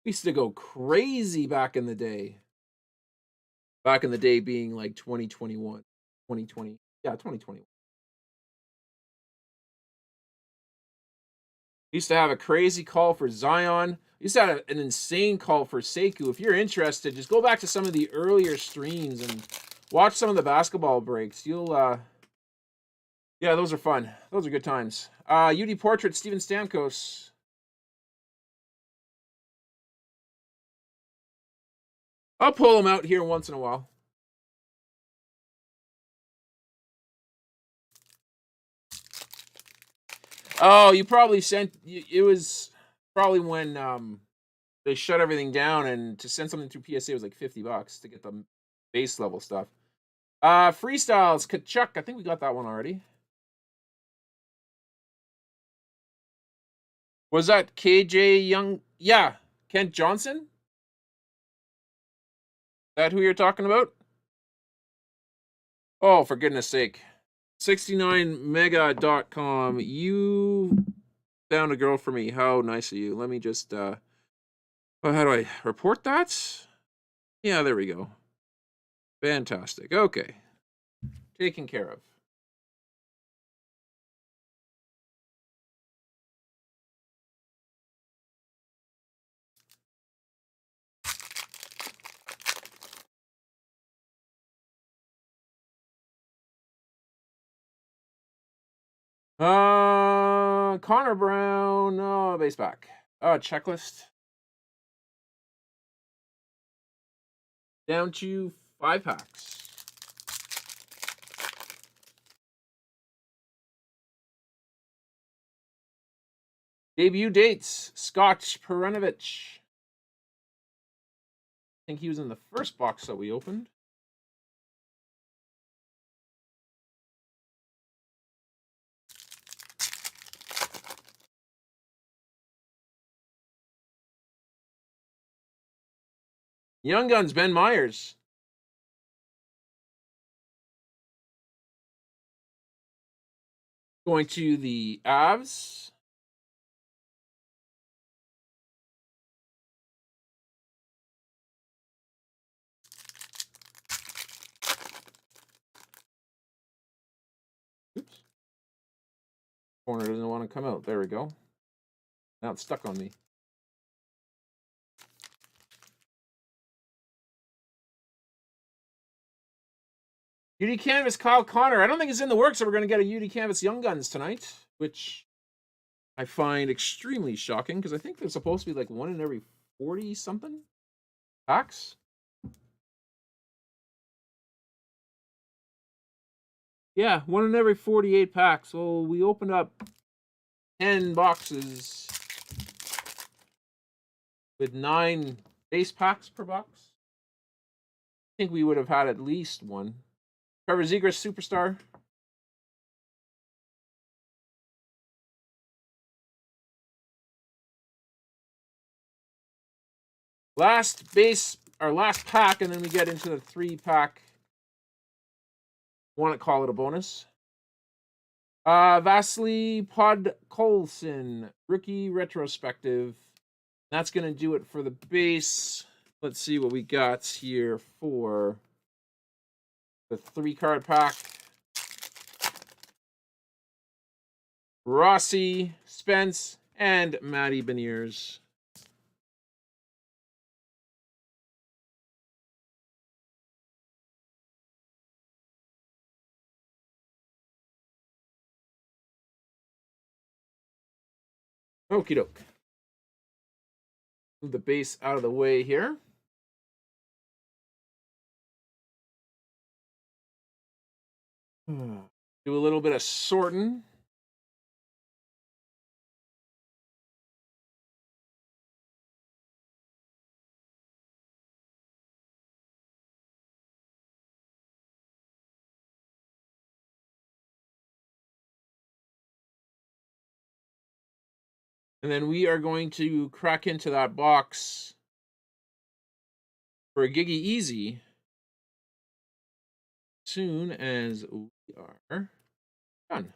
We used to go crazy back in the day. Back in the day being like 2021, 2020. Yeah, 2021. Used to have a crazy call for Zion. Used to have an insane call for Sekou. If you're interested, just go back to some of the earlier streams and watch some of the basketball breaks. You'll, yeah, those are fun. Those are good times. UD Portrait, Steven Stamkos. I'll pull him out here once in a while. Oh, you probably sent. It was probably when they shut everything down, and to send something through PSA was like $50 to get the base level stuff. Freestyles, Kachuk. I think we got that one already. Was that KJ Young? Yeah, Kent Johnson. That who you're talking about? Oh, for goodness sake. 69mega.com. You found a girl for me. How nice of you. Let me just how do I report that? Yeah, there we go. Fantastic. Okay. Taken care of. Connor Brown, base back. Checklist. Down to 5 packs. Debut dates, Scott Perunovich. I think he was in the first box that we opened. Young Guns, Ben Myers. Going to the Avs. Oops. Corner doesn't want to come out. There we go. Now it's stuck on me. UD Canvas, Kyle Connor. I don't think it's in the works that we're going to get a UD Canvas Young Guns tonight, which I find extremely shocking because I think there's supposed to be like 1 in every 40 something packs. Yeah, 1 in every 48 packs. So we opened up 10 boxes with 9 base packs per box. I think we would have had at least 1. Trevor Zegras, Superstar. Last base, our last pack, and then we get into the 3-pack. Want to call it a bonus. Vasily Podkolzin, rookie retrospective. That's going to do it for the base. Let's see what we got here for the 3-card pack. Rossi, Spence, and Matty Beniers. Okie doke. Move the base out of the way here. Do a little bit of sorting. And then we are going to crack into that box for a Giggy Easy soon as we are done.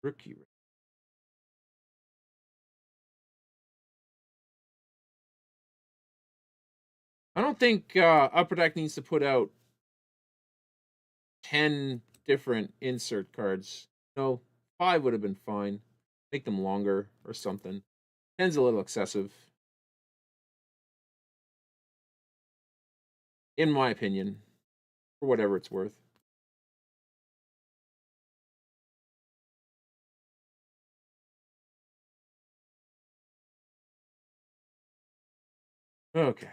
Rookie. I don't think Upper Deck needs to put out 10 different insert cards. No, 5 would have been fine. Make them longer or something. 10's a little excessive. In my opinion. For whatever it's worth. Okay.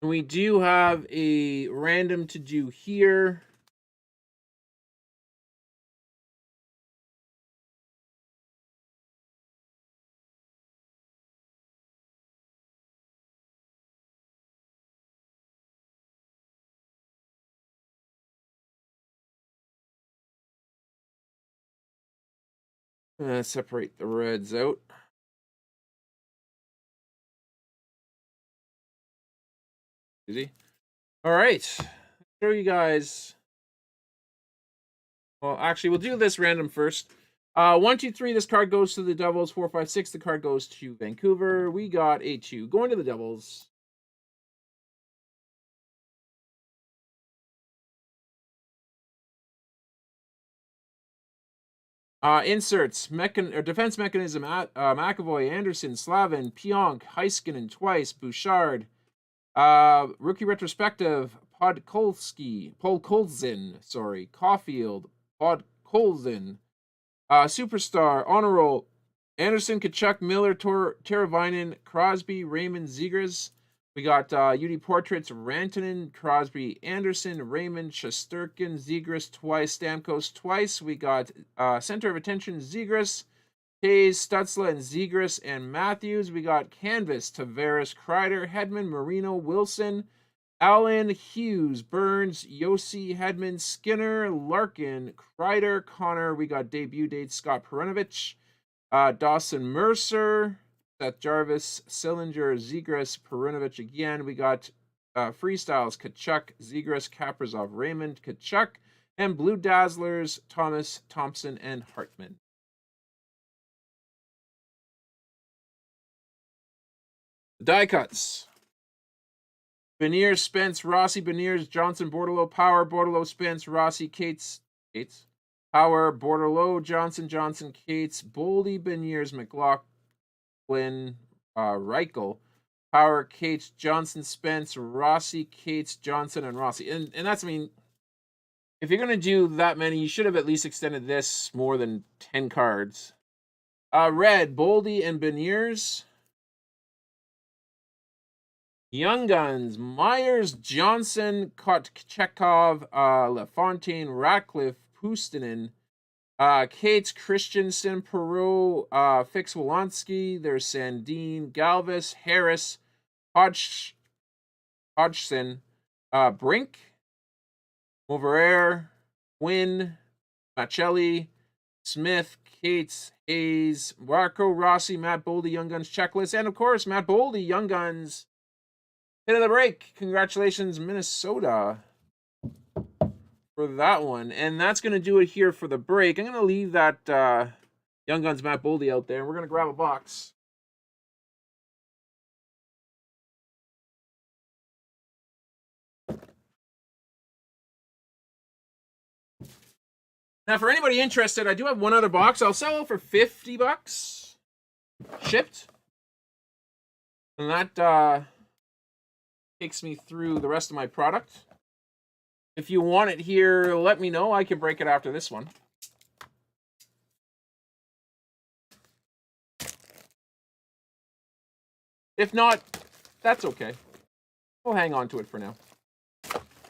We do have a random to do here. Separate the reds out. Easy. All right. Show you guys. Well, actually, we'll do this random first. 1, 2, 3. This card goes to the Devils. 4, 5, 6. The card goes to Vancouver. We got a 2 going to the Devils. Inserts, defense mechanism, McAvoy, Anderson, Slavin, Pionk, Heiskanen twice, Bouchard, rookie retrospective, Polkolzin, Caulfield, Podkolzin, superstar, honor roll, Anderson, Kachuk, Miller, Teravainen, Crosby, Raymond, Zegras. We got UD Portraits, Rantanen, Crosby, Anderson, Raymond, Shesterkin, Zegras twice, Stamkos twice. We got Center of Attention, Zegras, Hayes, Stutzla, and Zegras, and Matthews. We got Canvas, Tavares, Kreider, Hedman, Marino, Wilson, Allen, Hughes, Burns, Yossi, Hedman, Skinner, Larkin, Kreider, Connor. We got debut date, Scott Perunovich, Dawson Mercer, Seth Jarvis, Sillinger, Zegras, Perunovich again. We got Freestyles, Kachuk, Zegras, Kaprizov, Raymond, Kachuk, and Blue Dazzlers, Thomas, Thompson, and Hartman. Die cuts. Beniers, Spence, Rossi, Beniers, Johnson, Bordelot, Power, Bordelot, Spence, Rossi, Cates, Power, Bordelot, Johnson, Cates, Boldy, Beniers, McLaughlin, Reichel, Power, Cates, Johnson, Spence, Rossi, Cates, Johnson, and Rossi. And that's, I mean, if you're going to do that many, you should have at least extended this more than 10 cards. Red, Boldy, and Beniers. Young Guns, Myers, Johnson, Kochetkov, LaFontaine, Ratcliffe, Puustinen, Cates, Christensen, Perot, Fix Wolonsky, there's Sandine, Galvis, Harris, Hodgson, Brink, Moverare, Quinn, Machelli, Smith, Cates, Hayes, Marco Rossi, Matt Boldy, Young Guns checklist, and of course, Matt Boldy, Young Guns. Hit of the break. Congratulations, Minnesota, for that one. And that's going to do it here for the break. I'm going to leave that Young Guns Matt Boldy out there, and we're going to grab a box. Now, for anybody interested, I do have one other box. I'll sell it for $50 shipped. And that takes me through the rest of my product. If you want it here, let me know. I can break it after this one. If not, that's okay. We'll hang on to it for now.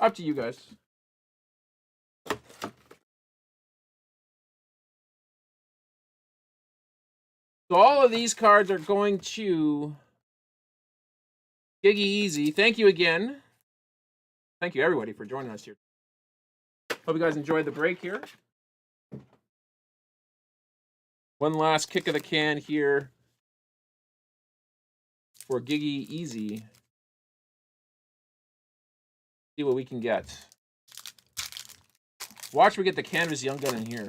Up to you guys. So all of these cards are going to Giggy Easy. Thank you again. Thank you, everybody, for joining us here. Hope you guys enjoyed the break here. One last kick of the can here for Giggy Easy. See what we can get. Watch we get the Canvas Young Gun in here.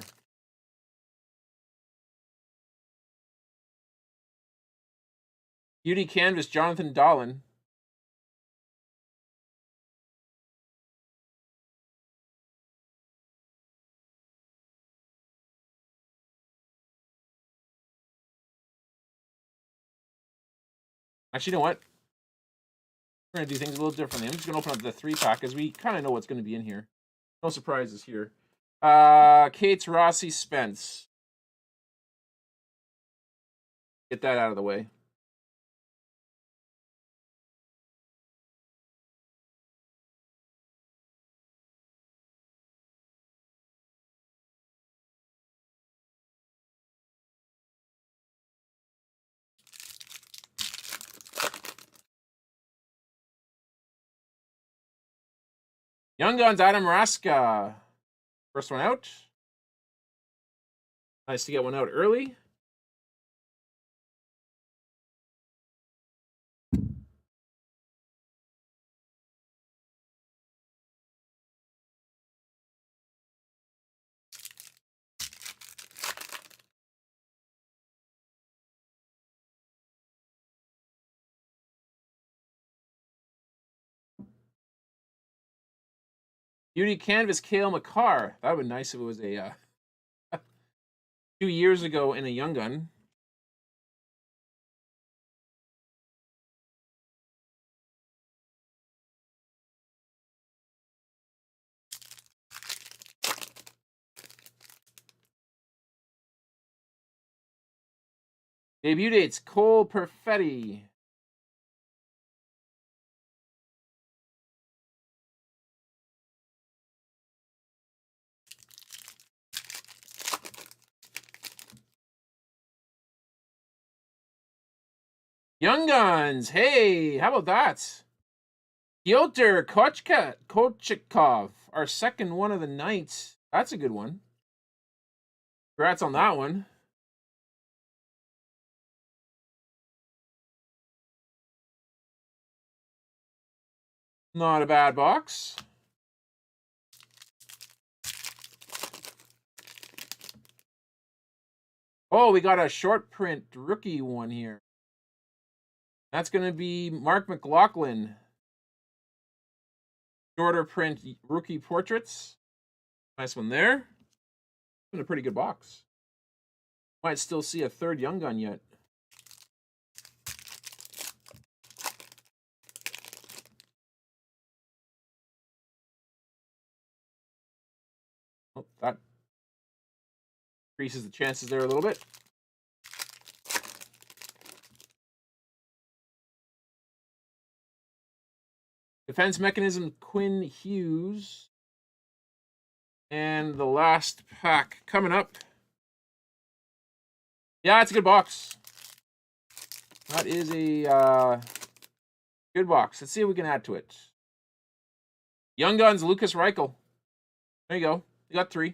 Beauty Canvas, Jonathan Dahlen. Actually, you know what? We're going to do things a little differently. I'm just going to open up the 3-pack because we kind of know what's going to be in here. No surprises here. Cates, Rossi, Spence. Get that out of the way. Young Guns, Adam Raska. First one out. Nice to get one out early. Beauty Canvas, Cale Makar. That would be nice if it was a 2 years ago in a Young Gun. Debut dates, Cole Perfetti. Young Guns. Hey, how about that? Pyotr Kochetkov, our second one of the night. That's a good one. Congrats on that one. Not a bad box. Oh, we got a short print rookie one here. That's going to be Mark McLaughlin. Shorter print rookie portraits. Nice one there. Been a pretty good box. Might still see a third Young Gun yet. Increases the chances there a little bit. Defense Mechanism, Quinn Hughes. And the last pack coming up. Yeah, it's a good box. That is a good box. Let's see if we can add to it. Young Guns, Lukas Reichel. There you go. You got 3.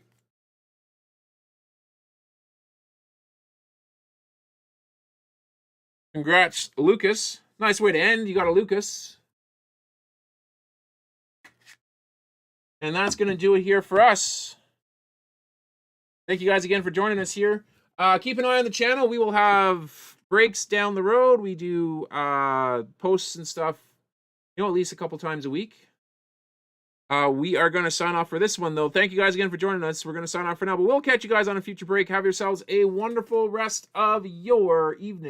Congrats, Lucas. Nice way to end. You got a Lucas. And that's going to do it here for us. Thank you guys again for joining us here. Keep an eye on the channel. We will have breaks down the road. We do posts and stuff, at least a couple times a week. We are going to sign off for this one, though. Thank you guys again for joining us. We're going to sign off for now, but we'll catch you guys on a future break. Have yourselves a wonderful rest of your evening.